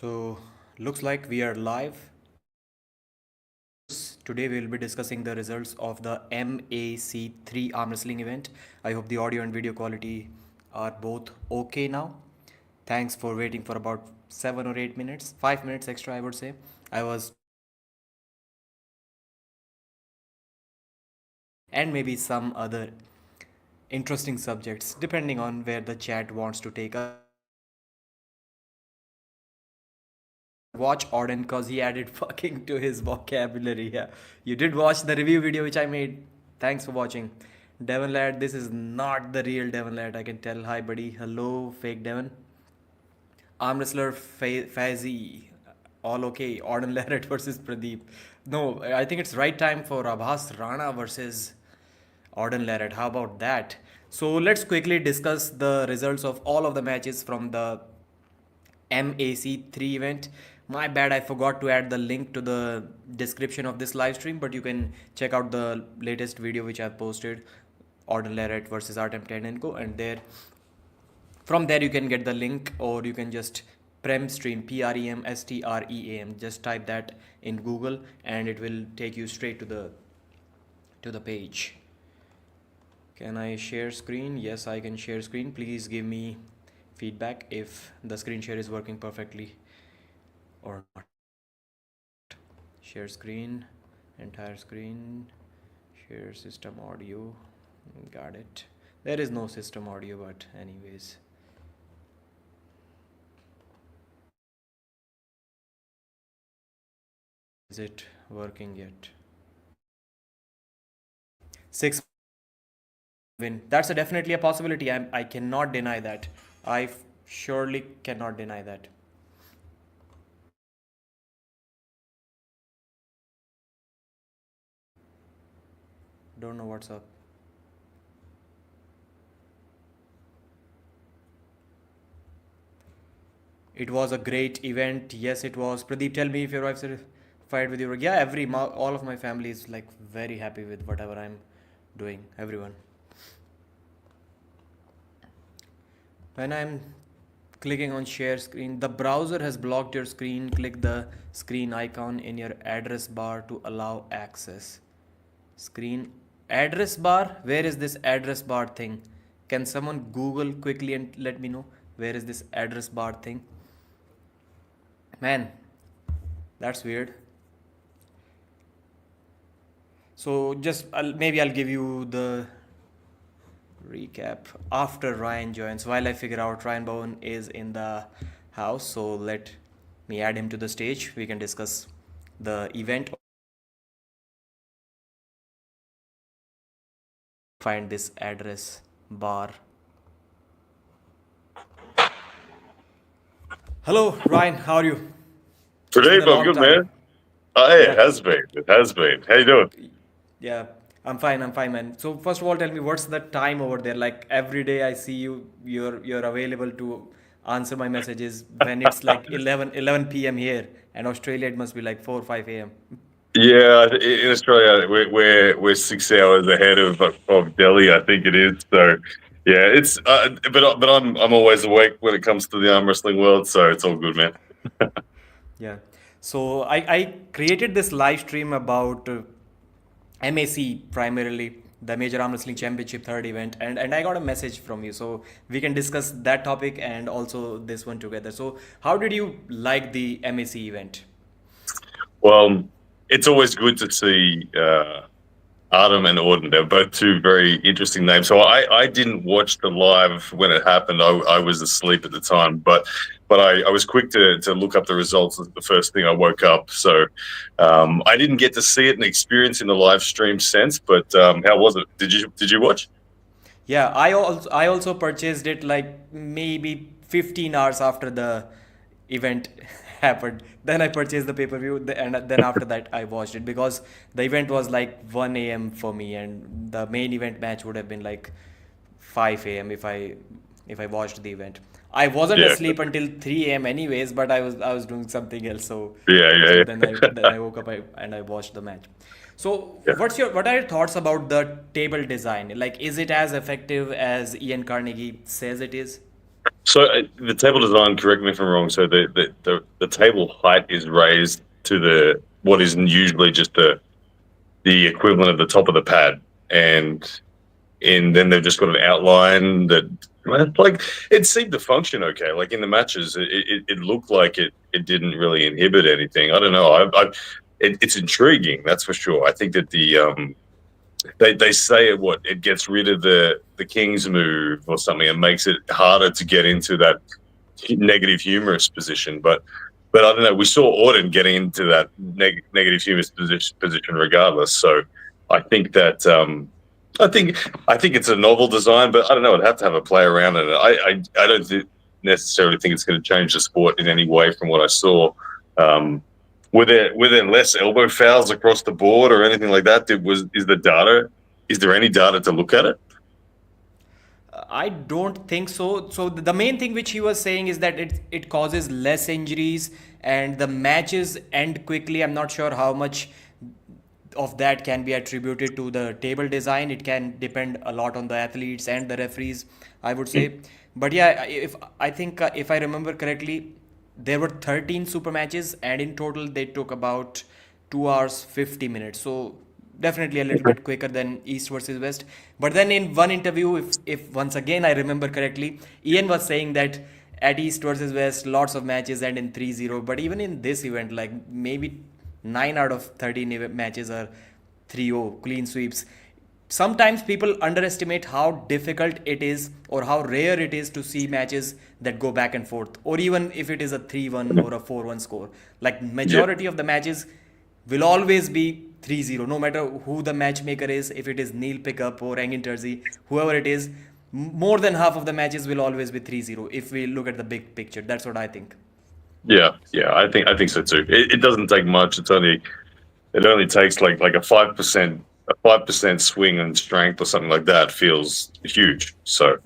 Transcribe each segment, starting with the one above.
So, looks like we are live. Today we will be discussing the results of the MAC3 arm wrestling event. I hope the audio and video quality are both okay now. Thanks for waiting for about 7 or 8 minutes, 5 minutes extra, I would say. I was, and maybe some other interesting subjects, depending on where the chat wants to take us. Watch Auden because he added fucking to his vocabulary. Yeah, you did watch the review video which I made. Thanks for watching. Devon Larratt, this is not the real Devon Larratt. I can tell. Hi, buddy. Hello, fake Devon. Arm wrestler Fazi. All okay. Auden Larratt versus Pradeep. No, I think it's right time for Abbas Rana versus Auden Larratt. How about that? So let's quickly discuss the results of all of the matches from the MAC3 event. My bad, I forgot to add the link to the description of this live stream, but you can check out the latest video which I've posted, Auden Larratt versus Artem and there from there you can get the link, or you can just prem stream, PREMSTREAM, just type that in Google and it will take you straight to the page. Can I share screen? Yes, I can share screen. Please give me feedback if the screen share is working perfectly or not. Share screen, entire screen, share system audio. Got it. There is no system audio, but anyways. Is it working yet? 6 win. That's definitely a possibility. I cannot deny that. I surely cannot deny that. Don't know what's up. It was a great event. Yes, it was. Pradeep, tell me if your wife fight with you. Yeah, all of my family is like very happy with whatever I'm doing. Everyone. When I'm clicking on share screen, the browser has blocked your screen. Click the screen icon in your address bar to allow access. Screen address bar? Where is this address bar thing? Can someone Google quickly and let me know where is this address bar thing? Man, that's weird. So maybe I'll give you the recap after Ryan joins. While I figure out, Ryan Bowen is in the house, so let me add him to the stage. We can discuss the event. Find this address bar. Hello, Ryan. How are you? Today, I'm good, man. It has been. It has been. How you doing? Yeah, I'm fine, man. So first of all, tell me what's the time over there? Like every day I see you're available to answer my messages when it's like 11 p.m. here, and Australia it must be like 4 5 a.m. Yeah, in Australia, we're 6 hours ahead of Delhi, I think it is. So, yeah, it's but I'm always awake when it comes to the arm wrestling world, so it's all good, man. Yeah. So I created this live stream about MAC primarily, the Major Arm Wrestling Championship third event, and I got a message from you, so we can discuss that topic and also this one together. So how did you like the MAC event? Well, it's always good to see Artem and Auden. They're both two very interesting names. So I didn't watch the live when it happened. I was asleep at the time, but I was quick to look up the results the first thing I woke up. So I didn't get to see it and experience in the live stream sense. But how was it? Did you watch? Yeah, I also purchased it like maybe 15 hours after the event happened. Then I purchased the pay-per-view, and then after that I watched it because the event was like 1 a.m. for me, and the main event match would have been like 5 a.m. if I watched the event. I wasn't Yeah, asleep until 3 a.m. anyways, but I was doing something else. So yeah, then I woke up and I watched the match. So yeah. what are your thoughts about the table design? Like, is it as effective as Ian Carnegie says it is? So the table design, correct me if I'm wrong. So the table height is raised to the what is usually just the equivalent of the top of the pad, and then they've just got an outline that like it seemed to function okay. Like in the matches, it looked like it didn't really inhibit anything. I don't know. It's intriguing, that's for sure. I think that they say it gets rid of the king's move or something and makes it harder to get into that negative humorous position. But I don't know. We saw Auden getting into that negative humorous position regardless. So I think that I think I think it's a novel design, but I don't know. It'd have to have a play around in it. I don't necessarily think it's going to change the sport in any way from what I saw. Um, were there less elbow fouls across the board or anything like that? Is there any data to look at it? I don't think so. So the main thing which he was saying is that it causes less injuries and the matches end quickly. I'm not sure how much of that can be attributed to the table design. It can depend a lot on the athletes and the referees, I would say. But yeah, if I think if I remember correctly, there were 13 super matches and in total they took about 2 hours 50 minutes. So definitely a little bit quicker than East versus West. But then in one interview, if once again I remember correctly, Ian was saying that at East versus West, lots of matches end in 3-0. But even in this event, like maybe 9 out of 13 matches are 3-0 clean sweeps. Sometimes people underestimate how difficult it is or how rare it is to see matches that go back and forth, or even if it is a 3-1 or a 4-1 score. Like Yeah, majority of the matches will always be 3-0, no matter who the matchmaker is, if it is Neil Pickup or Engin Terzi, whoever it is. More than half of the matches will always be 3-0 if we look at the big picture. That's what I think. yeah. I think so too. It doesn't take much. It only takes like a 5% swing in strength or something like that feels huge. So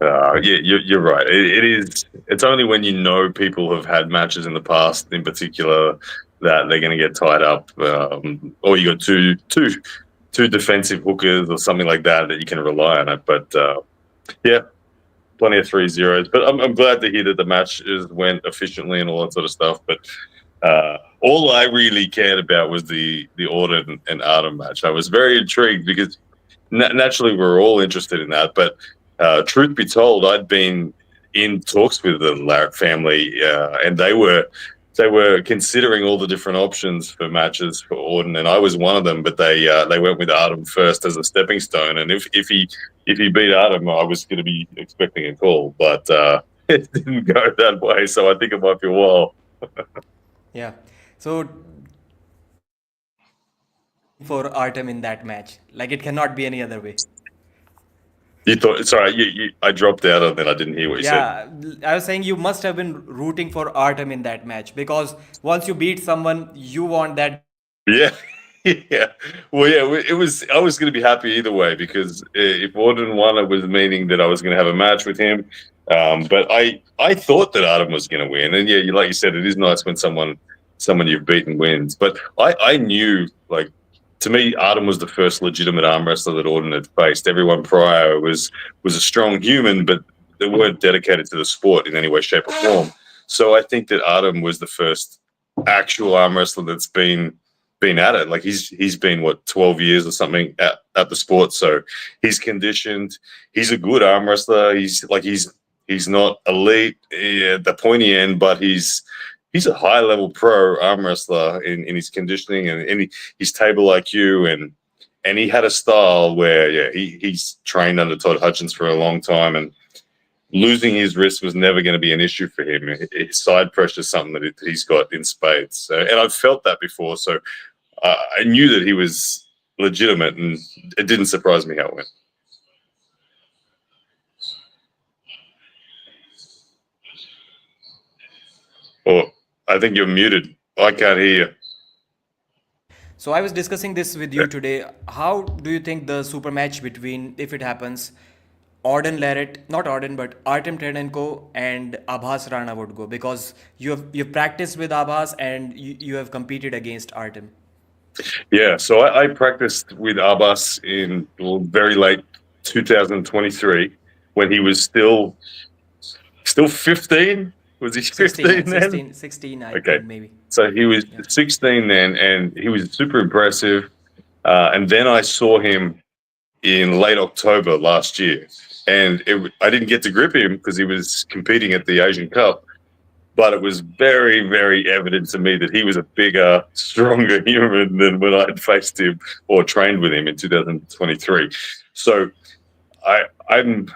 yeah, you're right. It is. It's only when you know people have had matches in the past, in particular, that they're going to get tied up, or you got two defensive hookers or something like that that you can rely on it. But yeah, plenty of 3-0s. But I'm glad to hear that the matches went efficiently and all that sort of stuff. But all I really cared about was the Auden and Artem match. I was very intrigued because naturally we're all interested in that. But truth be told, I'd been in talks with the Larratt family, and they were considering all the different options for matches for Auden, and I was one of them. But they went with Artem first as a stepping stone, and if he beat Artem, I was going to be expecting a call, but it didn't go that way. So I think it might be a while. Yeah. So for Artem in that match, like it cannot be any other way. You thought, sorry, I dropped out and then I didn't hear what you said. Yeah, I was saying you must have been rooting for Artem in that match because once you beat someone, you want that. Yeah, yeah. Well, yeah, it was. I was going to be happy either way because if Auden won, it was meaning that I was going to have a match with him. But I thought that Artem was going to win, and yeah, like you said, it is nice when someone you've beaten wins. But I knew, like, to me, Artem was the first legitimate arm wrestler that Auden had faced. Everyone prior was a strong human, but they weren't dedicated to the sport in any way, shape, or form. So I think that Artem was the first actual arm wrestler that's been at it. Like he's been what 12 years or something at the sport. So he's conditioned. He's a good arm wrestler. He's not elite at the pointy end, but he's a high level pro arm wrestler in his conditioning and in his table IQ and he had a style where he's trained under Todd Hutchins for a long time and losing his wrist was never going to be an issue for him. His side pressure is something that he's got in spades. So, and I've felt that before. So I knew that he was legitimate, and it didn't surprise me how it went. Oh, I think you're muted. I can't hear So I was discussing this with you. you today. How do you think the super match between, if it happens, Auden Larratt, not Auden, but Artem Ternenko and Abbas Rana would go? Because you've practiced with Abbas and you have competed against Artem. Yeah, so I practiced with Abbas in very late 2023 when he was still still 15. Was he 16, yeah, 15 then? 16, I Okay, think maybe. so he was Yeah. 16 then, and he was super impressive. And then I saw him in late October last year, and I didn't get to grip him because he was competing at the Asian Cup. But it was very, very evident to me that he was a bigger, stronger human than when I had faced him or trained with him in 2023. So I'm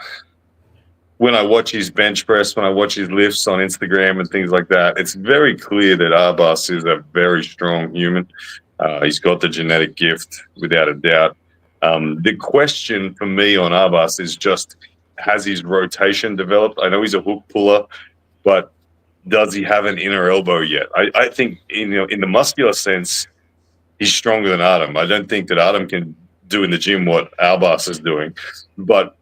when I watch his bench press, when I watch his lifts on Instagram and things like that, it's very clear that Abbas is a very strong human. He's got the genetic gift, without a doubt. The question for me on Abbas is just, has his rotation developed? I know he's a hook puller, but does he have an inner elbow yet? I think in the muscular sense, he's stronger than Artem. I don't think that Artem can do in the gym what Abbas is doing, but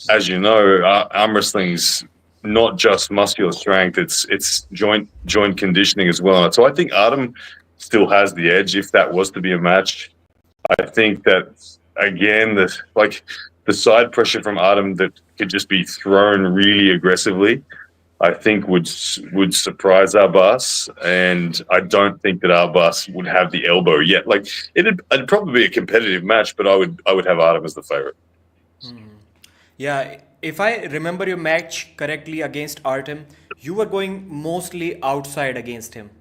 as you know, arm wrestling's not just muscular strength; it's joint conditioning as well. So I think Artem still has the edge if that was to be a match. I think that again, the side pressure from Artem that could just be thrown really aggressively, I think would surprise Abbas, and I don't think that Abbas would have the elbow yet. Like it'd probably be a competitive match, but I would have Artem as the favorite. Yeah, if I remember your match correctly against Artem, you were going mostly outside against him.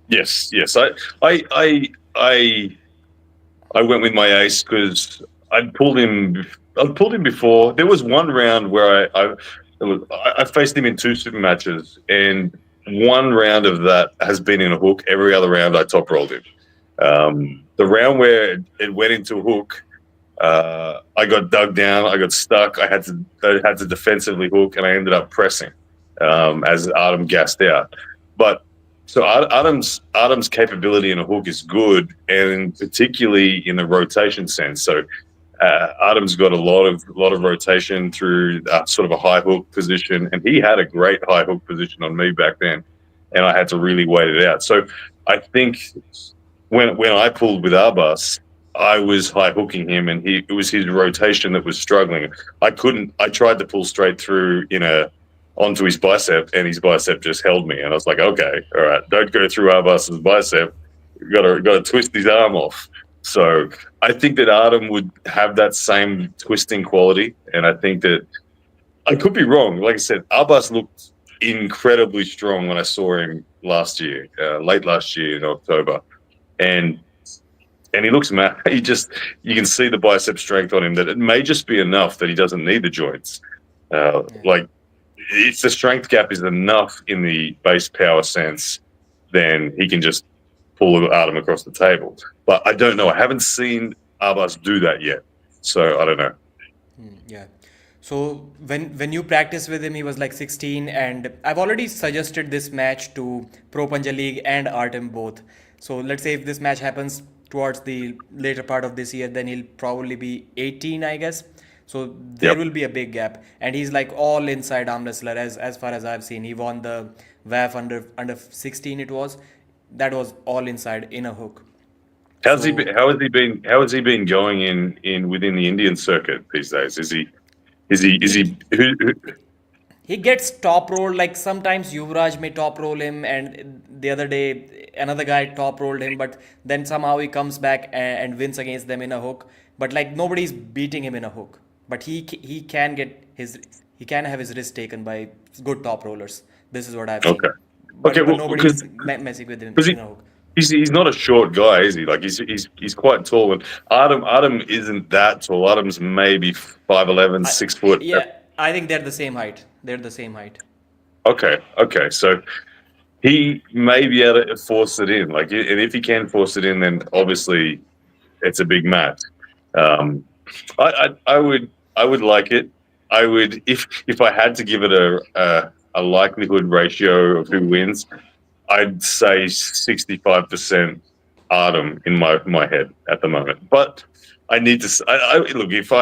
Yes, yes. I, I, I, I went with my ace because I'd pulled him. I'd pulled him before. There was one round where I faced him in two super matches, and one round of that has been in a hook. Every other round, I top rolled him. The round where it went into a hook, I got dug down. I got stuck. I had to defensively hook, and I ended up pressing as Artem gassed out. But so Artem's capability in a hook is good, and particularly in the rotation sense. So Artem's got a lot of rotation through sort of a high hook position, and he had a great high hook position on me back then, and I had to really wait it out. So I think when I pulled with Abbas, I was high hooking him, and it was his rotation that was struggling. I tried to pull straight through onto his bicep, and his bicep just held me. And I was like, okay, all right, don't go through Abbas's bicep. Got to twist his arm off. So I think that Artem would have that same twisting quality, and I think that I could be wrong. Like I said, Abbas looked incredibly strong when I saw him last year, late last year in October, and he looks mad. You can see the bicep strength on him. That it may just be enough that he doesn't need the joints. Like if the strength gap is enough in the base power sense, then he can just pull Artem across the table. But I don't know. I haven't seen Abbas do that yet, so I don't know. Yeah. So when you practice with him, he was like 16, and I've already suggested this match to Pro Punja League and Artem both. So let's say if this match happens towards the later part of this year, then he'll probably be 18, I guess. So there Yep. will be a big gap, and he's like all inside arm wrestler as far as I've seen. He won the WAF under 16. It was that was all inside in a hook. How's he So been, how has he been? How has he been going in within the Indian circuit these days? Is he? Is he? Is he he? Who, he gets top rolled. Like sometimes Yuvraj may top roll him, and the other day another guy top rolled him, but then somehow he comes back and wins against them in a hook. But like nobody's beating him in a hook. But he can he can have his wrist taken by good top rollers. This is what I've okay. seen. Okay. But Well, nobody's messing with him because in a hook. he's not a short guy, is he? Like he's quite tall. And Artem isn't that tall. Artem's maybe 5'11", I, 6 foot. yeah, I think they're the same height. They're the same height. Okay. Okay. So he may be able to force it in. Like, and if he can force it in, then obviously it's a big match. Um, I would like it. I would if I had to give it a likelihood ratio of who wins, I'd say 65% Artem in my head at the moment. But I need to look if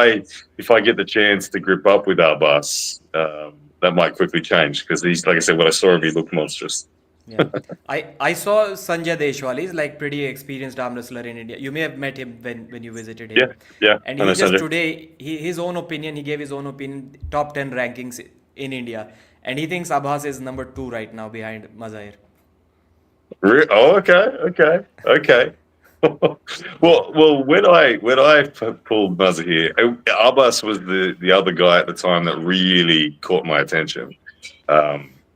I get the chance to grip up with Abbas, that might quickly change because he's like I said, when I saw him, he looked monstrous. Yeah, I saw Sanjay Deshwal. He's like pretty experienced arm wrestler in India. You may have met him when you visited Yeah, him. yeah. And I know he just Sanjay. today his own opinion. He gave his own opinion. Top 10 rankings in India, And he thinks Abbas is number 2 right now behind Mazahir. Oh, okay. Yeah. When I pulled Mazahir, Abbas was the other guy at the time that really caught my attention.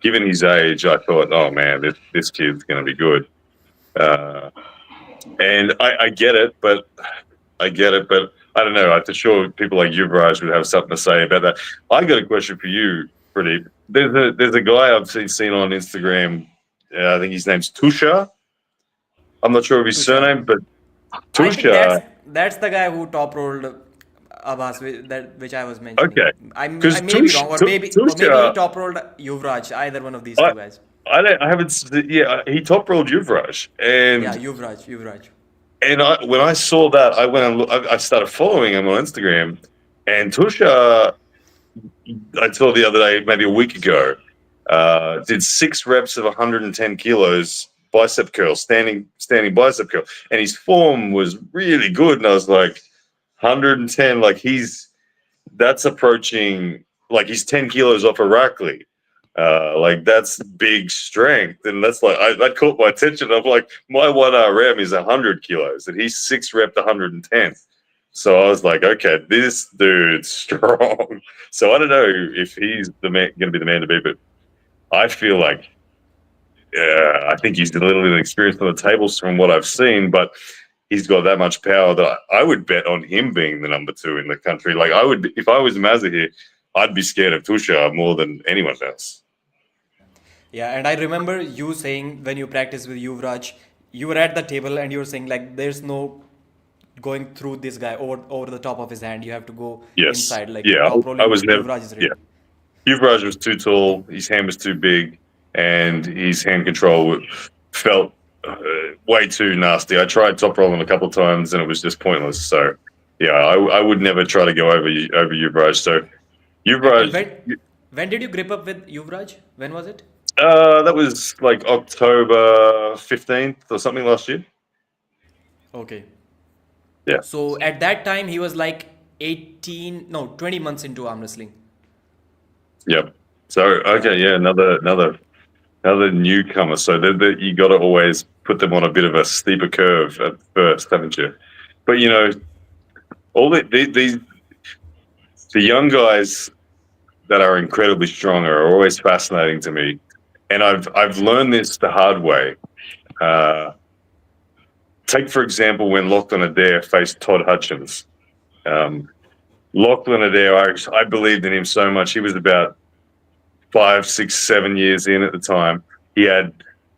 Given his age, I thought, oh man, this kid's going to be good. Uh, and I get it, but I don't know. I'm sure people like Yuvraj would have something to say about that. I got a question for you, Pradeep. There's a guy I've seen on Instagram. I think his name's Tusha. I'm not sure of his Tushar. surname, but I think that's Tusha. that's the guy who top rolled Abbas, which I was mentioning. Okay, I because may be wrong, or maybe he Tusha, top rolled Yuvraj. Either one of these I two guys. I haven't. Yeah, he top rolled Yuvraj, Yeah, and Yuvraj. when I saw that, I went and I started following him on Instagram, and Tusha, I saw the other day, maybe a week ago, did 6 reps of 110 kilos bicep curl, standing bicep curl, and his form was really good. And I was like, 110, like that's approaching, like he's 10 kilos off Irakli. Like that's big strength, and that's like that caught my attention. I'm like, my 1 RM is 100 kilos, and he's 6 rep 110. So I was like, okay, this dude's strong. So I don't know if he's going to be the man to beat, but I feel like, I think he's a little inexperienced on the tables from what I've seen, but he's got that much power that I would bet on him being the number 2 in the country. Like I would, if I was Mazahir, I'd be scared of Tusha more than anyone else. Yeah, and I remember you saying when you practiced with Yuvraj, you were at the table and you were saying like, there's no going through this guy over the top of his hand. You have to go Yes, inside. Like yeah, top I rolling was never. Yuvraj is Yeah, real. Yuvraj was too tall, his hand was too big, and his hand control felt way too nasty. I tried top rolling a couple of times, and it was just pointless. So, yeah, I would never try to go over Yuvraj. So, And Yuvraj, when did you grip up with Yuvraj? When was it? that was like October 15th or something last year. Okay. Yeah, So at that time he was like 18, no, 20 months into arm wrestling. yep. So, Yeah. okay, yeah, another newcomer. So you got to always put them on a bit of a steeper curve at first, haven't you? But all the young guys that are incredibly strong are always fascinating to me, and I've learned this the hard way. Uh, Take for example when Lachlan Adair faced Todd Hutchins. Um, Lachlan Adair, I believed in him so much. He was about 5, 6, 7 years in at the time. He had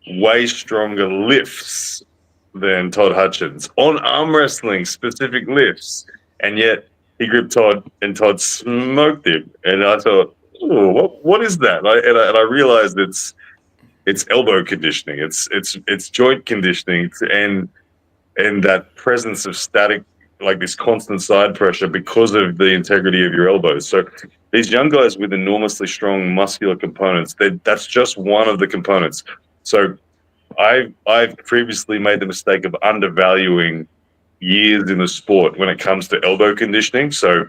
way stronger lifts than Todd Hutchins on arm wrestling specific lifts, and yet he gripped Todd, and Todd smoked him. And I thought, oh, what is that? And I realized it's elbow conditioning, it's joint conditioning, and that presence of static, like this constant side pressure because of the integrity of your elbows. So these young guys with enormously strong muscular components, that's just one of the components. So I've previously made the mistake of undervaluing years in the sport when it comes to elbow conditioning. So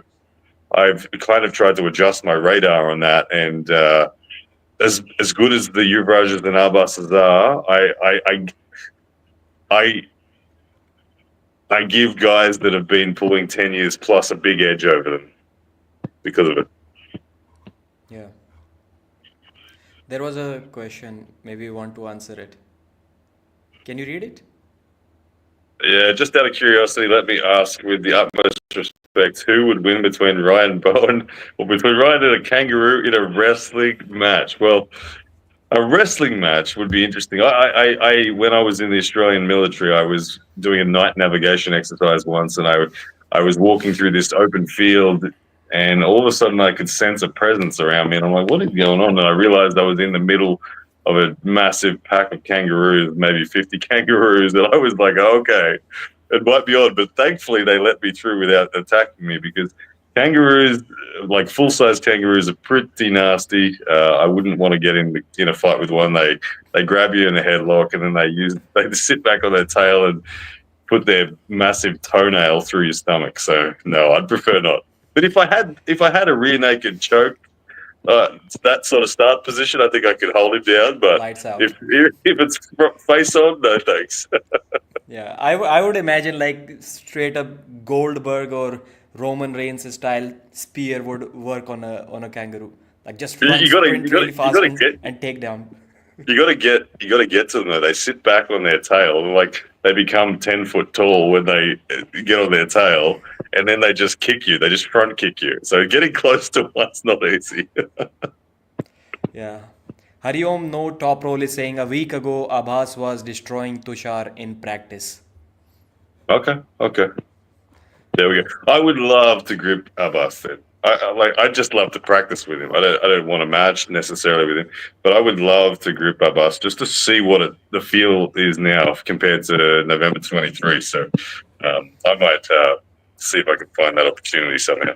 I've kind of tried to adjust my radar on that. And as good as the Yuvrajs and Abbas's are, I give guys that have been pulling 10 years plus a big edge over them because of it. Yeah. There was a question, maybe you want to answer it. Can you read it? Yeah, just out of curiosity, let me ask with the utmost respect, who would win between Ryan and Bowen or between Ryan and a Kangaroo in a wrestling match? Well, a wrestling match would be interesting. I when I was in the Australian military, I was doing a night navigation exercise once, and I was walking through this open field, and all of a sudden I could sense a presence around me, and I'm like, what is going on? And I realized I was in the middle of a massive pack of kangaroos, maybe 50 kangaroos, and I was like, okay, it might be odd, but thankfully they let me through without attacking me, because kangaroos, like full-size kangaroos, are pretty nasty. I wouldn't want to get in a fight with one. They grab you in a headlock, and then they sit back on their tail and put their massive toenail through your stomach. So no, I'd prefer not. But if I had a rear naked choke, That sort of start position, I think I could hold him down. But Lights if out. if it's face on, no thanks. Yeah, I would imagine like straight up Goldberg or Roman Reigns style spear would work on a kangaroo. Like just run, You gotta sprint you gotta really you fast gotta and take down. you gotta get to them though. They sit back on their tail, like they become 10 foot tall when they get on their tail, and then they just kick you. They just front kick you. So getting close to one's not easy. Yeah. Hariom no top role is saying a week ago Abbas was destroying Tushar in practice. Okay, okay. There we go. I would love to grip Abbas then. I just love to practice with him. I don't want to match necessarily with him, but I would love to grip Abbas just to see what the feel is now compared to November 23. So I might see if I can find that opportunity somehow.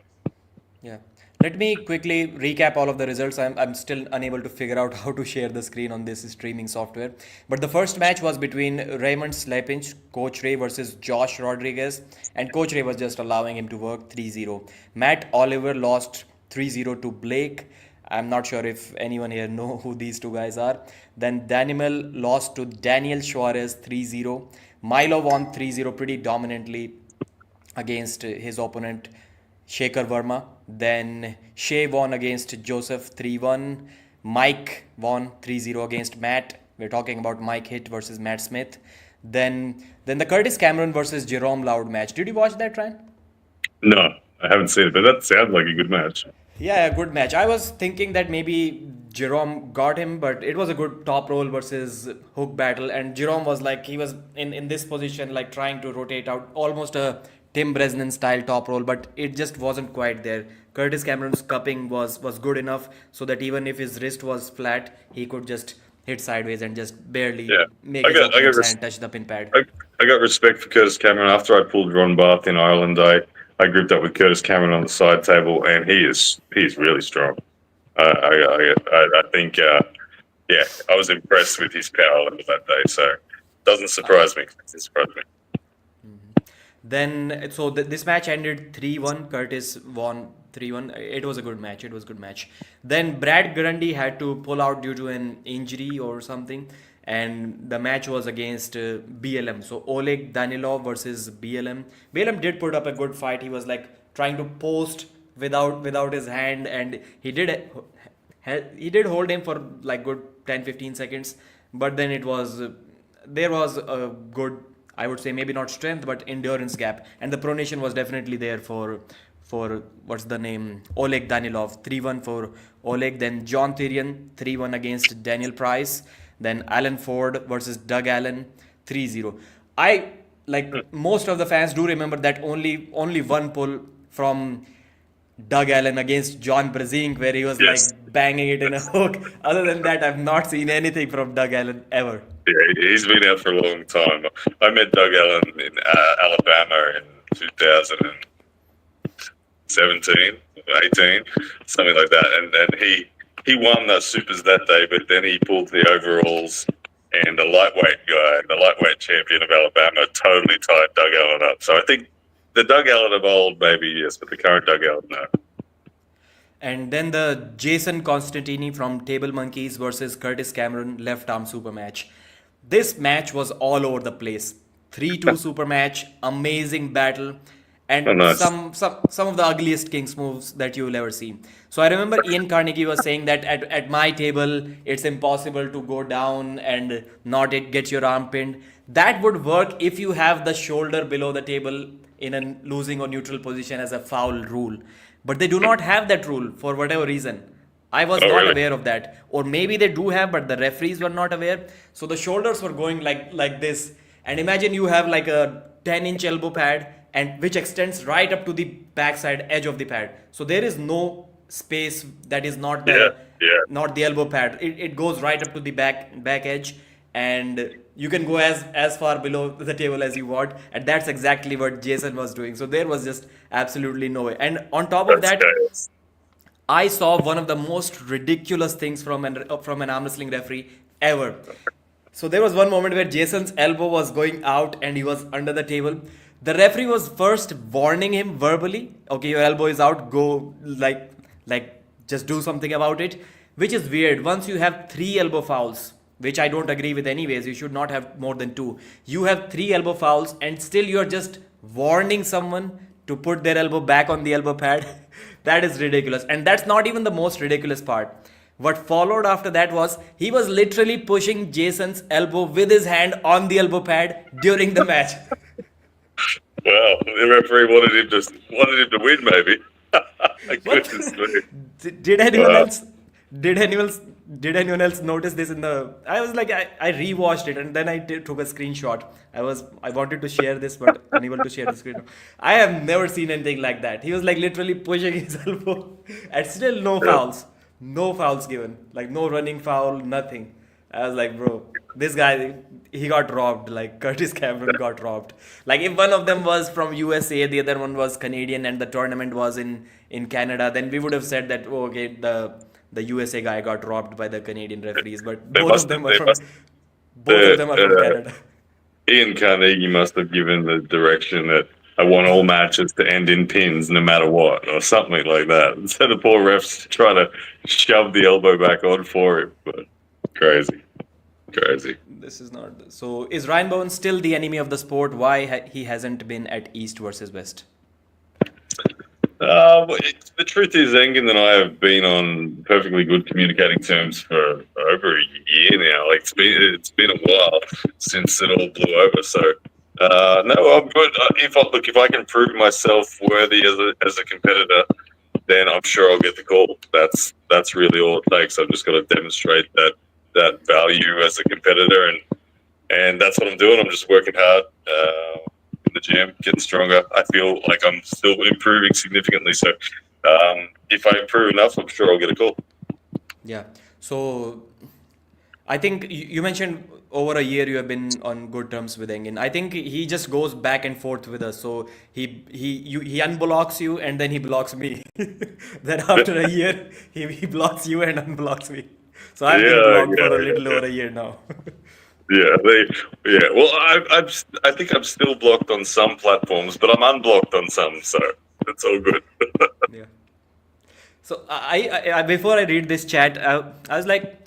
Yeah. Let me quickly recap all of the results. I'm still unable to figure out how to share the screen on this streaming software. But the first match was between Raymond Slepinch, Coach Ray versus Josh Rodriguez. And Coach Ray was just allowing him to work 3-0. Matt Oliver lost 3-0 to Blake. I'm not sure if anyone here know who these two guys are. Then Daniel lost to Daniel Suarez 3-0. Milo won 3-0 pretty dominantly against his opponent Shekhar Verma. Then Shea won against Joseph 3-1. Mike won 3-0 against Matt. We're talking about Mike Hitt versus Matt Smith. Then the Curtis Cameron versus Jerome Loud match. Did you watch that, Ryan? No, I haven't seen it, but that sounds like a good match. Yeah, good match. I was thinking that maybe Jerome got him, but it was a good top roll versus hook battle. And Jerome was like, he was in this position, like trying to rotate out almost a Tim Bresnan style top roll, but it just wasn't quite there. Curtis Cameron's cupping was good enough so that even if his wrist was flat, he could just hit sideways and just barely Yeah, make I his got I got opponent's res- hand touch the pin pad. I, I got respect for Curtis Cameron. After I pulled Ron Barth in Ireland, I grouped up with Curtis Cameron on the side table, and he is really strong. I think yeah, I was impressed with his power level that day. So doesn't surprise me. Doesn't surprise me. Then so this match ended 3-1. Curtis won 3-1. It was a good match. It was a good match. Then Brad Grundy had to pull out due to an injury or something, and the match was against BLM. So Oleg Danilov versus BLM. BLM did put up a good fight. He was like trying to post without his hand, and he did hold him for like good 10-15 seconds, but then it was there was a good, I would say maybe not strength but endurance gap, and the pronation was definitely there for what's the name, Oleg Danilov. 3-1 for Oleg. Then John Tyrion 3-1 against Daniel Price. Then Alan Ford versus Doug Allen 3-0. I like most of the fans do remember that only one pull from Doug Allen against John Brezink where he was Yes. like banging it in a hook. Other than that, I've not seen anything from Doug Allen ever. Yeah, he's been out for a long time. I met Doug Allen in Alabama in 2017, 18, something like that. And he won the supers that day, but then he pulled the overalls, and the lightweight guy, the lightweight champion of Alabama, totally tied Doug Allen up. So I think the Doug Allen of old, maybe yes, but the current Doug Allen, no. And then the Jason Constantini from Table Monkeys versus Curtis Cameron left arm super match. This match was all over the place. 3-2 super match, amazing battle, Oh, and nice. some of the ugliest Kings moves that you will ever see. So I remember Ian Carnegie was saying that at my table it's impossible to go down and not get your arm pinned. That would work if you have the shoulder below the table in a losing or neutral position as a foul rule. But they do not have that rule for whatever reason. I was Oh, not really? aware of that. Or maybe they do have, but the referees were not aware. So the shoulders were going like this. And imagine you have like a 10-inch elbow pad and which extends right up to the backside edge of the pad. So there is no space that is not Yeah, the yeah. not the elbow pad. It goes right up to the back edge, and you can go as far below the table as you want, and that's exactly what Jason was doing. So there was just absolutely no way. And on top of That's that, chaos. I saw one of the most ridiculous things from an arm wrestling referee ever. So there was one moment where Jason's elbow was going out and he was under the table. The referee was first warning him verbally, okay, your elbow is out, go like just do something about it, which is weird. Once you have three elbow fouls, which I don't agree with anyways, you should not have more than two. You have three elbow fouls and still you're just warning someone to put their elbow back on the elbow pad. That is ridiculous. And that's not even the most ridiculous part. What followed after that was he was literally pushing Jason's elbow with his hand on the elbow pad during the match. Wow, the referee wanted him to win, maybe. Goodness me. Did anyone Wow. else? Did anyone else notice this in the? I was like, I rewatched it and then took a screenshot. I wanted to share this but unable to share the screen. I have never seen anything like that. He was like literally pushing his elbow, and still no fouls given, like no running foul, nothing. I was like, bro, this guy, he got robbed. Like Curtis Cameron got robbed. Like if one of them was from USA, the other one was Canadian, and the tournament was in Canada, then we would have said that, oh, okay, the USA guy got robbed by the Canadian referees. But They both of must them have, are they from must, both of them are from Canada. Ian Carnegie must have given the direction that I want all matches to end in pins no matter what, or something like that. So the poor refs try to shove the elbow back on for him. But crazy. Crazy. This is not. So is Ryan Bowen still the enemy of the sport? Why he hasn't been at East versus West? The truth is, Engin and I have been on perfectly good communicating terms for over a year now. Like it's been a while since it all blew over. So no, I'm good. If I can prove myself worthy as a competitor, then I'm sure I'll get the call. That's really all it takes. I've just got to demonstrate that value as a competitor, and that's what I'm doing. I'm just working hard. In the gym, getting stronger. I feel like I'm still improving significantly. So if I improve enough, I'm sure I'll get a call. Yeah. So I think you mentioned over a year you have been on good terms with Engin. I think he just goes back and forth with us. So he unblocks you and then he blocks me. Then after a year he blocks you and unblocks me. So I've been blocked for a little over a year now. Yeah. Well, I think I'm still blocked on some platforms, but I'm unblocked on some, so it's all good. Yeah. So I before I read this chat, I was like,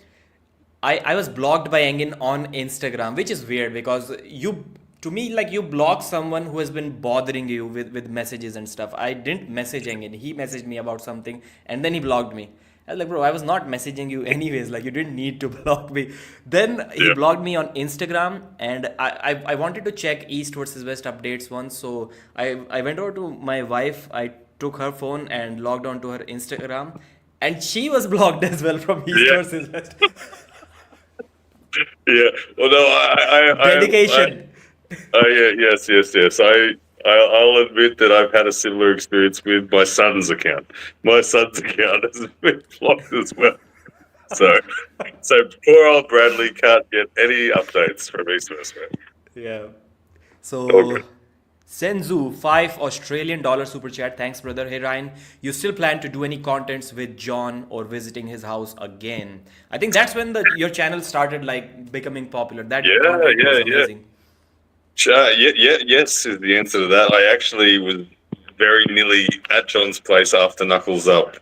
I was blocked by Engin on Instagram, which is weird because to me, like you block someone who has been bothering you with messages and stuff. I didn't message Engin. He messaged me about something and then he blocked me. I was like, bro, I was not messaging you anyways. Like, you didn't need to block me. Then he blocked me on Instagram, and I wanted to check East versus West updates once. So I went over to my wife. I took her phone and logged on to her Instagram, and she was blocked as well from East versus West. Yeah. Well, no, Dedication. Yes. I'll admit that I've had a similar experience with my son's account. My son's account has been blocked as well. So poor old Bradley can't get any updates from East West. Yeah. All So good. Senzu, $5 super chat. Thanks, brother. Hey Ryan, you still plan to do any contents with John or visiting his house again? I think that's when your channel started like becoming popular. That content was amazing. Yes is the answer to that. I actually was very nearly at John's place after Knuckles Up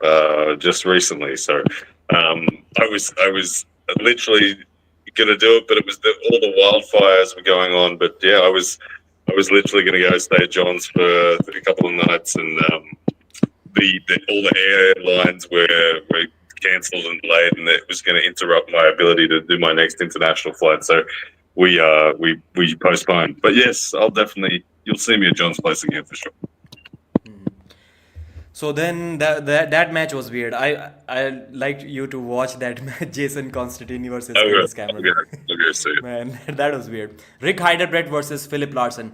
just recently. So I was literally gonna do it, but it was all the wildfires were going on. But yeah, I was literally gonna go stay at John's for a couple of nights, and all the airlines were cancelled and delayed, and it was going to interrupt my ability to do my next international flight. So we postponed. But yes, you'll see me at John's place again for sure. So then that match was weird. I liked you to watch that match, Jason Constantine versus Curtis Cameron. Okay, see it. Man, that was weird. Rick Heiderbrecht versus Philip Larson.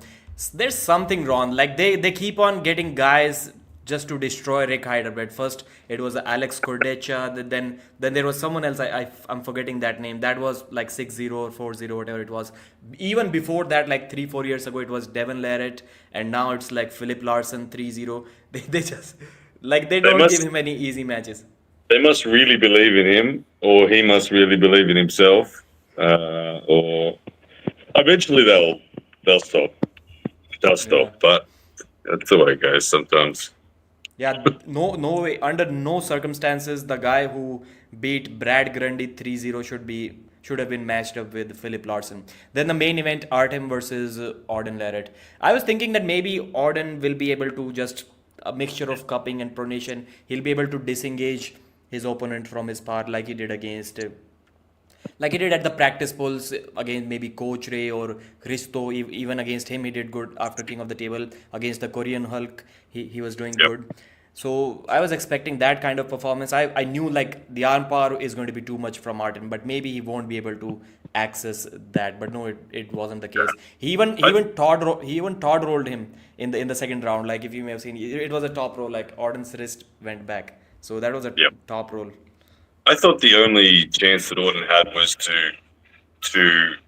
There's something wrong. Like they keep on getting guys just to destroy Rick Heiderbrecht. First it was Alex Cordecha, then there was someone else. I'm forgetting that name. That was like 6-0 or 4-0, whatever it was. Even before that, like 3-4 years ago, it was Devon Larratt, and now it's like Philip Larson 3-0. They just like they don't give him any easy matches. They must really believe in him, or he must really believe in himself, or eventually they'll stop. They'll stop, but that's the way it goes sometimes. Yeah, no way, under no circumstances, the guy who beat Brad Grundy 3-0 should have been matched up with Philip Larson. Then the main event, Artem versus Auden Larratt. I was thinking that maybe Auden will be able to just a mixture of cupping and pronation. He'll be able to disengage his opponent from his part like he did at the practice polls against maybe Coach Ray or Christo. Even against him, he did good after King of the Table. Against the Korean Hulk, he was doing Yep. good. So I was expecting that kind of performance. I knew like the arm power is going to be too much from Martin, but maybe he won't be able to access that. But no, it wasn't the case. I, He even Todd rolled him in the second round. Like if you may have seen, it was a top roll. Like Auden's wrist went back, so that was a yep. top roll. I thought the only chance that Auden had was to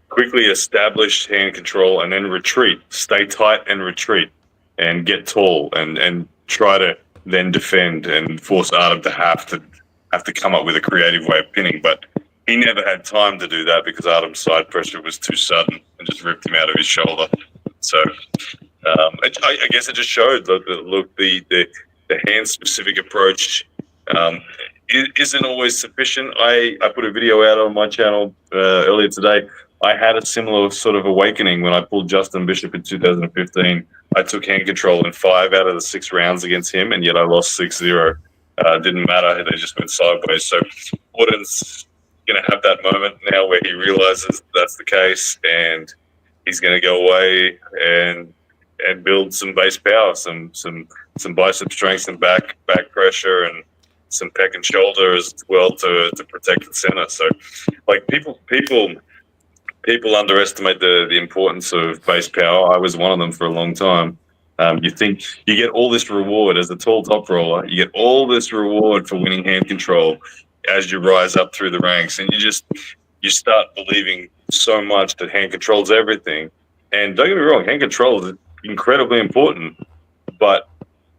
quickly establish hand control and then retreat, stay tight and retreat, and get tall and try to then defend and force Artem to have to come up with a creative way of pinning. But he never had time to do that because Artem's side pressure was too sudden and just ripped him out of his shoulder. So I guess it just showed the hand specific approach um, isn't always sufficient. I put a video out on my channel earlier today. I had a similar sort of awakening when I pulled Justin Bishop in 2015. I took hand control in 5 out of the 6 rounds against him, and yet I lost 6-0. Didn't matter. They just went sideways. So Auden's going to have that moment now where he realizes that's the case, and he's going to go away and build some base power, some bicep strength, some back pressure, and some pec and shoulder as well to protect the center. So, like people underestimate the importance of base power. I was one of them for a long time. You think you get all this reward as a tall top roller. You get all this reward for winning hand control as you rise up through the ranks, and you start believing so much that hand controls everything. And don't get me wrong, hand control is incredibly important, but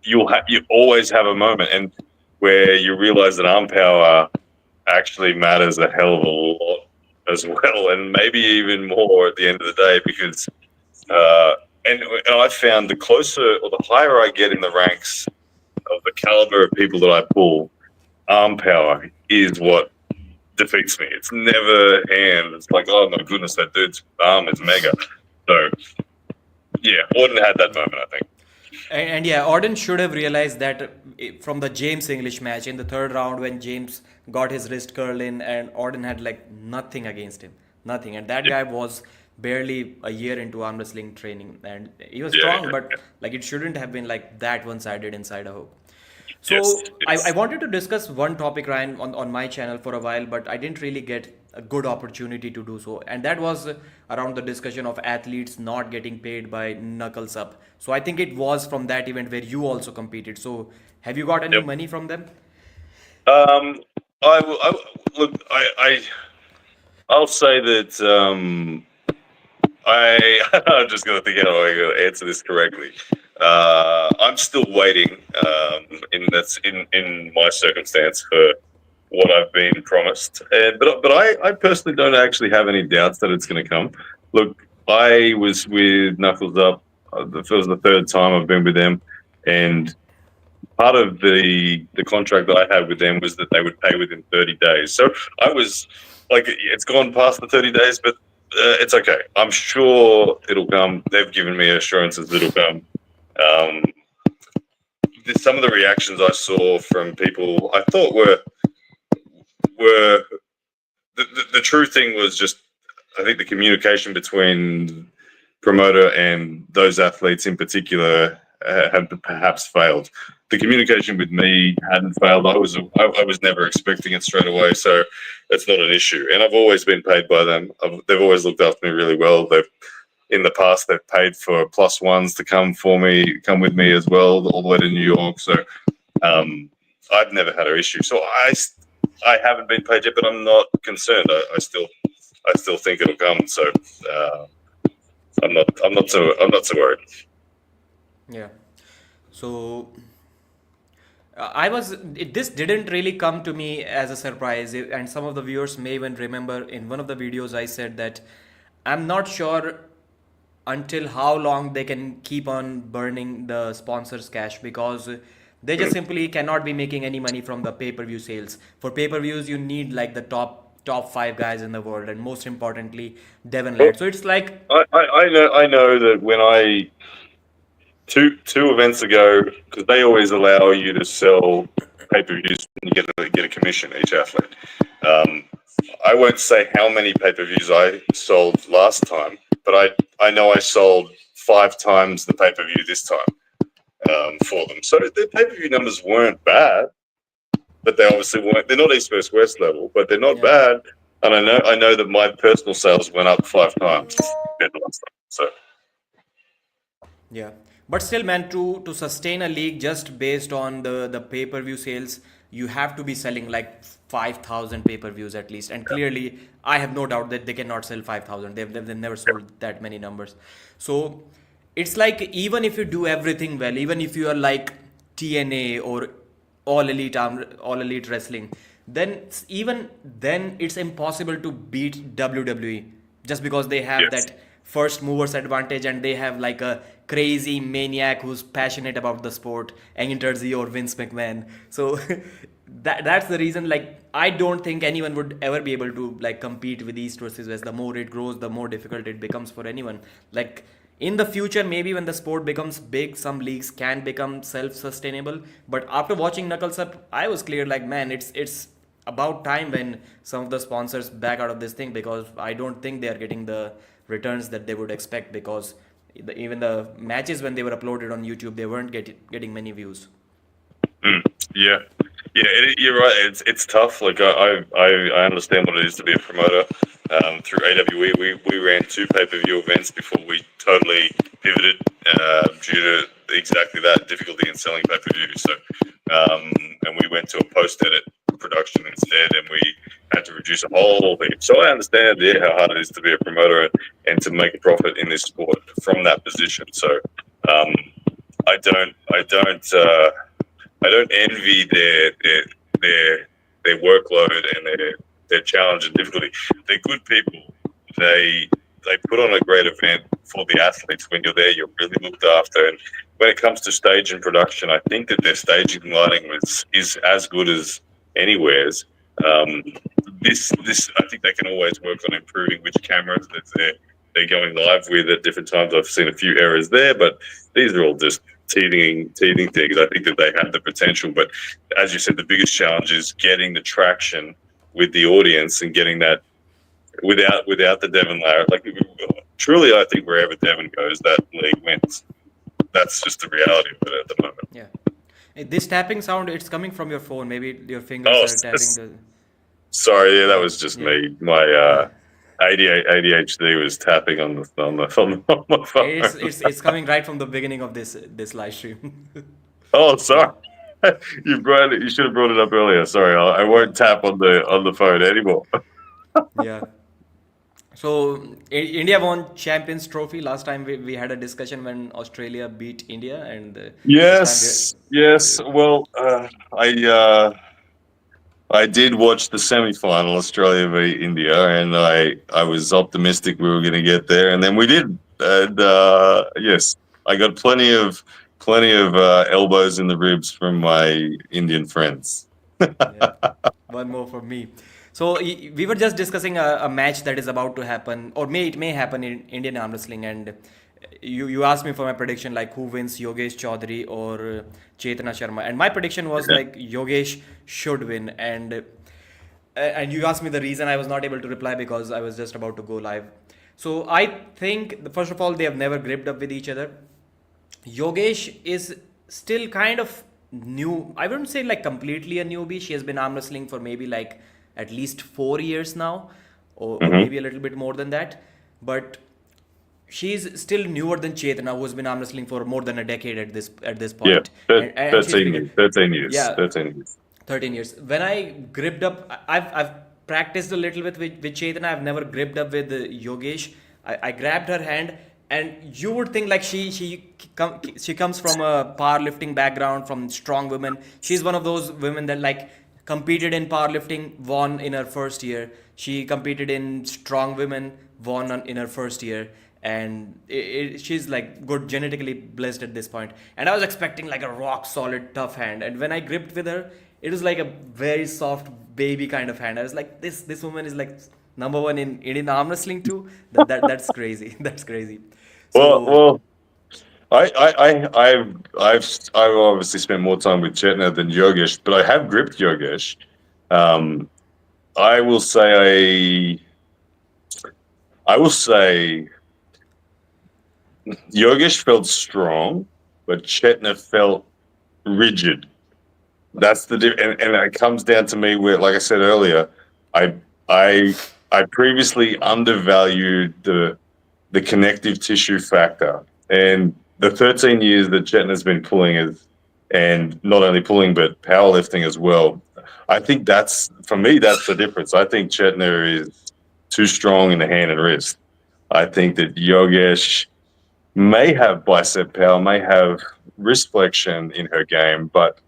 you always have a moment and where you realize that arm power actually matters a hell of a lot as well, and maybe even more at the end of the day, because and I found the closer or the higher I get in the ranks of the caliber of people that I pull, arm power is what defeats me. It's never hand. It's like, oh my goodness, that dude's arm is mega. So yeah, Auden had that moment, I think. And yeah, Auden should have realized that from the James English match in the third round when James got his wrist curl in and Auden had like nothing against him. Nothing. And that Yeah, guy was barely a year into arm wrestling training and he was yeah, strong, but like it shouldn't have been like that one-sided inside a hook. yes, So I yes. wanted to discuss one topic, Ryan, on my channel for a while, but I didn't really get a good opportunity to do so. And that was around the discussion of athletes not getting paid by Knuckles Up. So I think it was from that event where you also competed. So have you got any Yep. money from them? Um, look. I'll say that I'm just going to think how I'm going to answer this correctly. I'm still waiting in my circumstance for what I've been promised, but I personally don't actually have any doubts that it's going to come. Look, I was with Knuckles Up. It was the third time I've been with them, and part of the contract that I had with them was that they would pay within 30 days. So I was like, it's gone past the 30 days, but it's okay. I'm sure it'll come. They've given me assurances that it'll come. Um, some of the reactions I saw from people I thought were the true thing was just, I think the communication between promoter and those athletes in particular had perhaps failed. The communication with me hadn't failed. I was never expecting it straight away, so it's not an issue. And I've always been paid by them. They've always looked after me really well. In the past they've paid for plus ones to come with me as well, all the way to New York. So I've never had an issue. So I haven't been paid yet, but I'm not concerned. I still think it'll come. So I'm not so worried. Yeah. So this didn't really come to me as a surprise, and some of the viewers may even remember in one of the videos I said that I'm not sure until how long they can keep on burning the sponsors' cash because They just simply cannot be making any money from the pay-per-view sales. For pay-per-views, you need like the top five guys in the world, and most importantly, Devon Well, Larratt. So it's like, I know that when I two events ago, because they always allow you to sell pay-per-views and you get a commission each athlete. Um, I won't say how many pay-per-views I sold last time, but I know I sold 5 times the pay-per-view this time for them. So the pay-per-view numbers weren't bad, but they obviously weren't. They're not East vs West level, but they're not yeah. bad. And I know that my personal sales went up 5 times compared to last time. So Yeah, but still, man, to sustain a league just based on the pay per view sales, you have to be selling like 5,000 pay per views at least. And clearly, I have no doubt that they cannot sell 5,000. They've never sold that many numbers. So it's like even if you do everything well, even if you are like TNA or all elite wrestling, then even then it's impossible to beat WWE just because they have yes. that first movers advantage and they have like a crazy maniac who's passionate about the sport, enters or Vince McMahon. So that's the reason, like, I don't think anyone would ever be able to like compete with East versus West. The more it grows, the more difficult it becomes for anyone. Like in the future, maybe when the sport becomes big, some leagues can become self-sustainable. But after watching Knuckles Up, I was clear like, man, it's about time when some of the sponsors back out of this thing, because I don't think they are getting the returns that they would expect, because even the matches when they were uploaded on YouTube, they weren't getting many views. Mm, yeah, yeah, you're right. It's tough. Like I understand what it is to be a promoter. Through AWE, we ran 2 pay-per-view events before we totally pivoted due to exactly that difficulty in selling pay-per-view. So, and we went to a post-edit production instead, and we had to reduce a whole heap. So I understand, yeah, how hard it is to be a promoter and to make a profit in this sport from that position. So, um, I don't envy their workload and their challenge and difficulty. They're good people. They put on a great event for the athletes. When you're there, you're really looked after. And when it comes to stage and production, I think that their staging and lighting is as good as anywhere's. Um, this I think they can always work on improving which cameras that they're going live with at different times. I've seen a few errors there, but these are all just teething things. I think that they have the potential, but as you said, the biggest challenge is getting the traction with the audience and getting that without the Devon Larratt. Like truly, I think wherever Devon goes, that league wins. That's just the reality of it at the moment. Yeah. This tapping sound, it's coming from your phone. Maybe your fingers Oh, are tapping the. sorry, yeah, that was just Yeah. me. My Yeah. ADHD was tapping on my phone. It's coming right from the beginning of this live stream. Oh, Yeah. sorry. You should have brought it up earlier. Sorry, I won't tap on the phone anymore. Yeah. So India won Champions Trophy last time. We had a discussion when Australia beat India, and this time Yes, yes. Well, I did watch the semi-final, Australia v India, and I was optimistic we were going to get there, and then we did. And yes, I got plenty of elbows in the ribs from my Indian friends. yeah, one more for me. So we were just discussing a match that is about to happen, or it may happen in Indian arm wrestling, and you asked me for my prediction, like who wins, Yogesh Chaudhary or Chetna Sharma, and my prediction was like Yogesh should win, and you asked me the reason. I was not able to reply because I was just about to go live. So I think first of all, they have never gripped up with each other. Yogesh is still kind of new. I wouldn't say like completely a newbie. She has been arm wrestling for maybe like at least 4 years now, or Hmm. maybe a little bit more than that. But she's still newer than Chetna, who has been arm wrestling for more than a decade at this Yeah, point, and she's 13 figured, years. 13 years. yeah, 13 years. 13 years. When I gripped up, I've practiced a little bit with Chetna. I've never gripped up with Yogesh. I grabbed her hand, and you would think like she comes from a powerlifting background, from strong women. She's one of those women that like competed in powerlifting, won in her first year. She competed in strong women, won in her first year. and she's like good genetically blessed at this point. And I was expecting like a rock solid tough hand, and when I gripped with her, it was like a very soft baby kind of hand. I was like, this woman is like number one in Indian arm wrestling too. That's crazy. That's crazy. Well, So well, I've obviously spent more time with Chetna than Yogesh, but I have gripped Yogesh. Um, I will say I will say Yogesh felt strong, but Chetna felt rigid. That's and it comes down to me where, like I said earlier, I I I previously undervalued the connective tissue factor, and the 13 years that Chetna's been pulling and not only pulling but powerlifting as well. I think that's, for me, that's the difference. I think Chetna is too strong in the hand and wrist. I think that Yogesh may have bicep power, may have wrist flexion in her game, but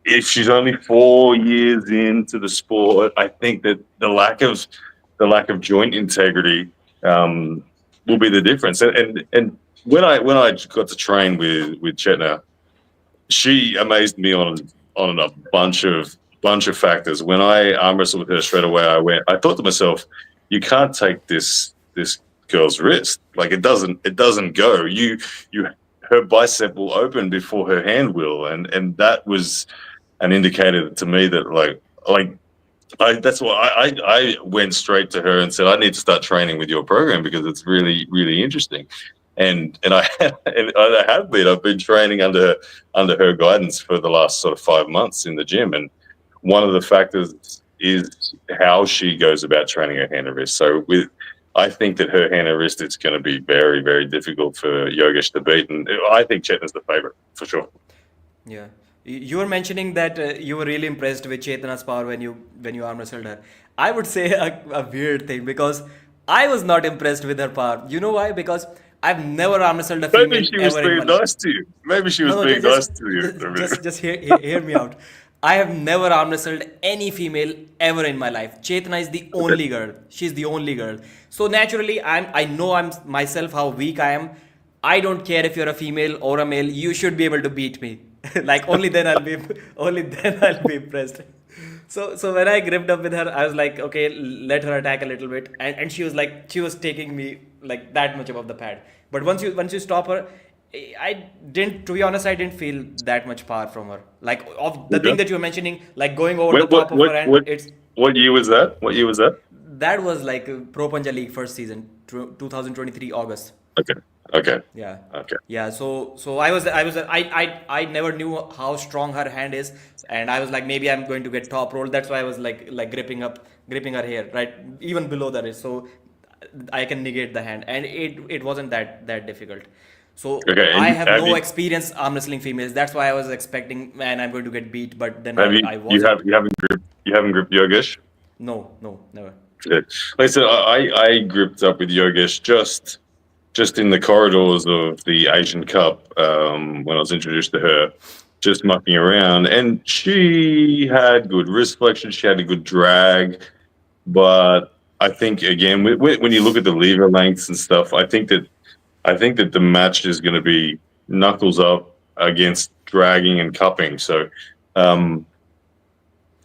if she's only 4 years into the sport, I think that the lack of joint integrity will be the difference. And when I got to train with Chetna, she amazed me on a bunch of factors. When I arm wrestled with her straight away, I thought to myself, you can't take this girl's wrist. Like, it doesn't go. You her bicep will open before her hand will, and that was an indicator to me that that's why I went straight to her and said, I need to start training with your program because it's really, really interesting. And I and I have been. I've been training under her guidance for the last sort of 5 months in the gym, and one of the factors is how she goes about training her hand and wrist. So I think that her hand and wrist, it's going to be very, very difficult for Yogesh to beat, and I think Chetna's the favorite for sure. yeah, you were mentioning that you were really impressed with Chetna's power when you arm wrestled her. I would say a weird thing because I was not impressed with her power. You know why? Because I've never arm wrestled a Maybe female she was ever in my being life. nice to you. Maybe she was No, no, being nice to you. just hear me out. I have never arm wrestled any female ever in my life. Chetna is the Okay. only girl. She's the only girl. So naturally, I know I'm myself how weak I am. I don't care if you're a female or a male. You should be able to beat me. Like only then I'll be only then I'll be impressed. So when I gripped up with her, I was like, okay, let her attack a little bit, and she was like, she was taking me like that much above the pad. But once you stop her, I didn't, to be honest, I didn't feel that much power from her. Like of the thing Okay. that you were mentioning, like going over the What what top of what her, and what it's what year was that? What year was that? that was like Pro Punja League first season, 2023 August. Okay. Okay. Yeah, Okay. yeah. So I never knew how strong her hand is, and I was like, maybe I'm going to get top roll. That's why I was like gripping her hair right even below the wrist, so I can negate the hand, and it wasn't that difficult. So Okay. And I have have no you experience arm wrestling females. That's why I was expecting, man, I'm going to get beat, but then have you I you wasn't. have you haven't gripped Yogesh? No, no, never. Yeah. Like I said, I gripped up with Yogesh just in the corridors of the Asian Cup when I was introduced to her, just mucking around, and she had good wrist flexion. She had a good drag, but I think again, when you look at the lever lengths and stuff, I think that the match is going to be knuckles up against dragging and cupping. So um,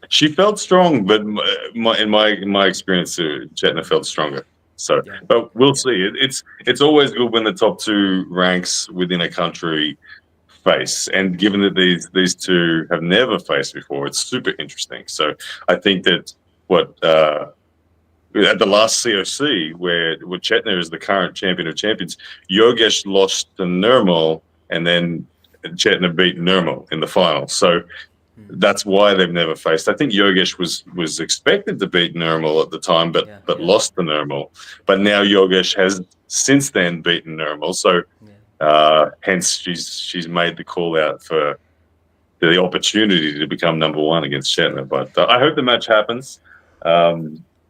she felt strong, but in my experience, Chetna felt stronger. So, Yeah, but we'll yeah, see. It's always good when the top two ranks within a country face, and given that these two have never faced before, it's super interesting. So, I think that what at the last COC, where Chetna is the current champion of champions, Yogesh lost to Nirmal, and then Chetna beat Nirmal in the final. So that's why they've never faced. I think Yogesh was expected to beat Nirmal at the time, but yeah, but yeah, lost to Nirmal. But now Yogesh has since then beaten Nirmal. So yeah. hence she's made the call out for the opportunity to become number one against Chetna. But I hope the match happens.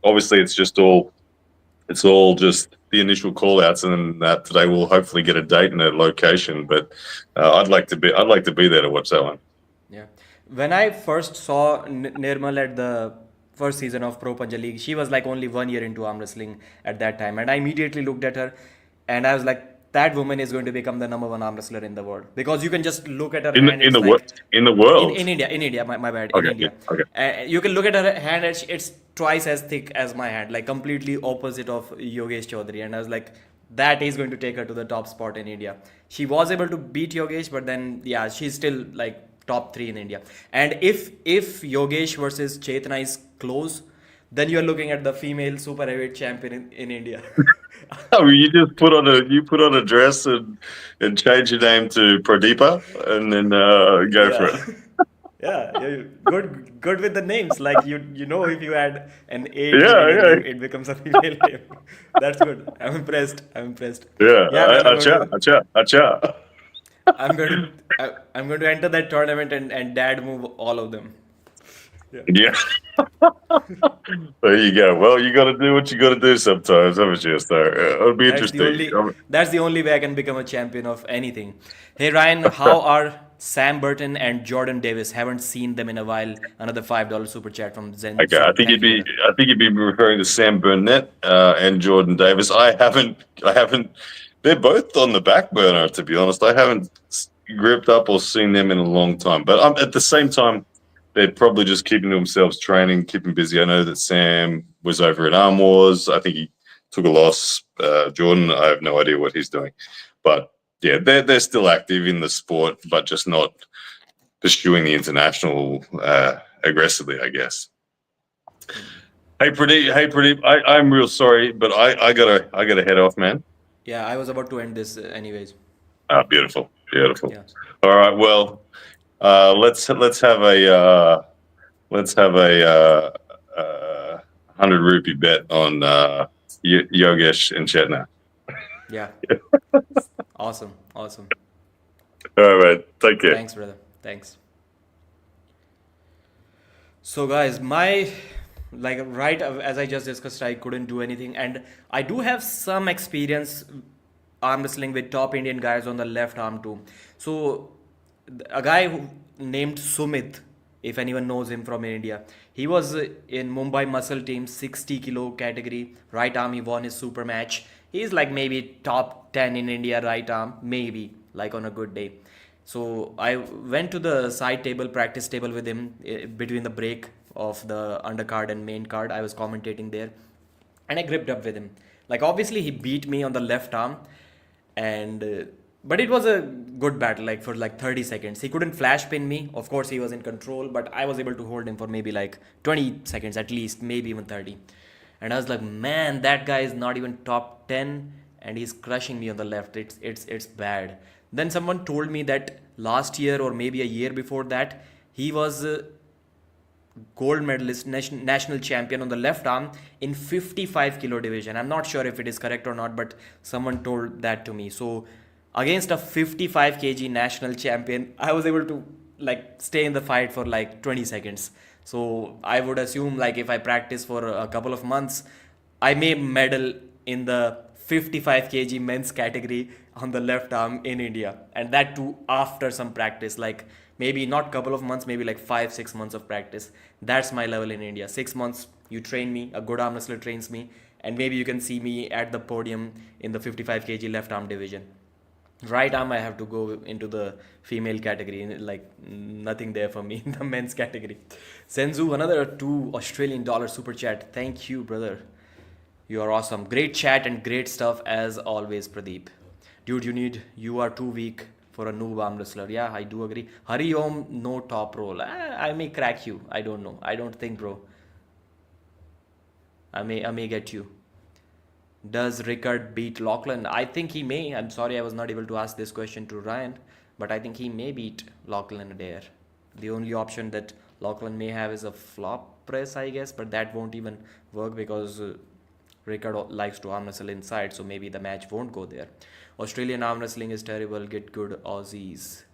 Obviously, it's all just the initial call outs, and that today we'll hopefully get a date and a location. But I'd like to be there to watch that one. Yeah. When I first saw Nirmal at the first season of Pro Punja League. She was like only 1 year into arm wrestling at that time, and I immediately looked at her, and I was like, that woman is going to become the number one arm wrestler in the world, because you can just look at her hand. In It's the like in the in, world. in India, my bad, in Okay, India. okay. You can look at her hand, and it's twice as thick as my hand, like completely opposite of Yogesh Chaudhary. And I was like, that is going to take her to the top spot in India. She was able to beat Yogesh, but then yeah, she's still like top three in India. And if Yogesh versus Chetna is close, then you're looking at the female super heavyweight champion in India. Oh, you just put on a dress and change your name to Pradeepa and then go for it. Yeah. Yeah, yeah, good with the names. Like you know, if you add an A to the Yeah, Indian yeah, name, it becomes a female name. That's good. I'm impressed. I'm impressed. yeah. Yeah, man. Acha, acha, acha. I'm going to enter that tournament and dad move all of them. Yeah. Yeah. There you go. Well, you got to do what you got to do sometimes, haven't you? So it'll be That's the interesting. only that's the only way I can become a champion of anything. Hey Ryan, how are Sam Burton and Jordan Davis? Haven't seen them in a while. Another $5 super chat from Okay, Zenzu. Thank you, brother. I think you'd be referring to Sam Burnett and Jordan Davis. I haven't. They're both on the back burner, to be honest. I haven't gripped up or seen them in a long time. But at the same time, they're probably just keeping themselves training, keeping busy. I know that Sam was over at Arm Wars. I think he took a loss. Jordan, I have no idea what he's doing, but yeah, they're still active in the sport, but just not pursuing the international aggressively, I guess. Hey Pradeep, I'm real sorry, but I gotta head off, man. Yeah, I was about to end this anyways. Ah, beautiful. Yeah. All right, well, let's have a 100 rupee bet on Yogesh and Chetna. Yeah. Awesome. Awesome. All right, take care. Thanks, brother. Thanks. So, guys, my like right as I just discussed, I couldn't do anything, and I do have some experience arm wrestling with top Indian guys on the left arm too. So, a guy named Sumit, if anyone knows him from India, he was in Mumbai Muscle Team 60 kilo category. Right arm, he won his super match. He's like maybe top 10 in India right arm, maybe like on a good day. So I went to the side table, practice table with him between the break of the undercard and main card. I was commentating there, and I gripped up with him. Like obviously he beat me on the left arm, and but it was a good battle. Like for like 30 seconds, he couldn't flash pin me. Of course he was in control, but I was able to hold him for maybe like 20 seconds at least, maybe even 30. And I was like, man, that guy is not even top 10, and he's crushing me on the left. It's bad. Then someone told me that last year or maybe a year before that, he was gold medalist, national champion on the left arm in 55 kilo division. I'm not sure if it is correct or not, but someone told that to me. So against a 55 kg national champion, I was able to like stay in the fight for like 20 seconds. So I would assume like if I practice for a couple of months, I may medal in the 55 kg men's category on the left arm in India, and that too after some practice, like maybe not couple of months, maybe like 5-6 months of practice. That's my level in India. 6 months you train me, a good arm wrestler trains me, and maybe you can see me at the podium in the 55 kg left arm division. Right arm I have to go into the female category, like nothing there for me in the men's category. Senzu, another $2 super chat. Thank you, brother. You are awesome. Great chat and great stuff as always, Pradeep. Dude, you are too weak for a noob arm wrestler. Yeah, I do agree. Hari Om, no top roll. I may crack you. I don't know. I don't think, bro. I may get you. Does Rickard beat Lachlan? I think he may. I'm sorry I was not able to ask this question to Ryan, but I think he may beat Lachlan there. The only option that Lachlan may have is a flop press, I guess, but that won't even work because Rickard likes to arm wrestle inside, so maybe the match won't go there. Australian arm wrestling is terrible. Get good Aussies.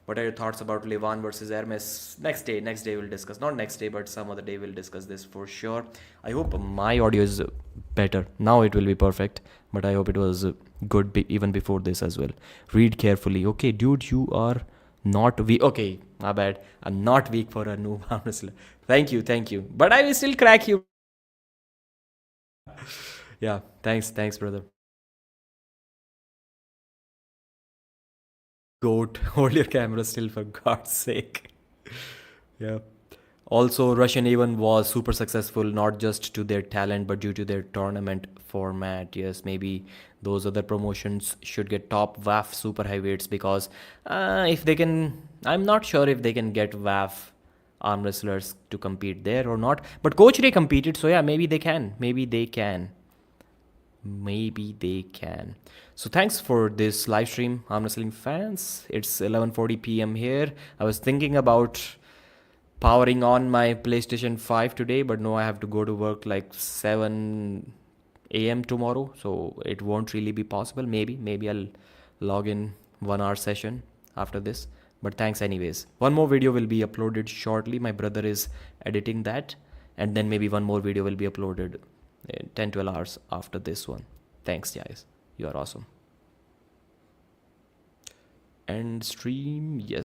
What are your thoughts about Levan versus Hermes? Next day we'll discuss. Not next day, but some other day we'll discuss this for sure. I hope my audio is better. Now it will be perfect, but I hope it was good even before this as well. Read carefully. Okay, dude, you are Not weak. Okay, my bad. I'm not weak for a noob arm wrestler. Thank you, thank you. But I will still crack you. Yeah, thanks, brother. Goat, hold your camera still for God's sake. Yeah. Also, Russian Even was super successful, not just to their talent, but due to their tournament format. Yes, maybe those other promotions should get top WAF super heavyweights because if they can, I'm not sure if they can get WAF arm wrestlers to compete there or not. But Coach Ray competed, so yeah, maybe they can. Maybe they can. Maybe they can. So thanks for this live stream, arm wrestling fans. It's 11:40 p.m. here. I was thinking about powering on my PlayStation 5 today, but no, I have to go to work like 7 a.m. tomorrow, so it won't really be possible. Maybe I'll log in 1 hour session after this. But thanks anyways. One more video will be uploaded shortly. My brother is editing that, and then maybe one more video will be uploaded 10 12 hours after this one. Thanks guys. You are awesome. End stream. Yes.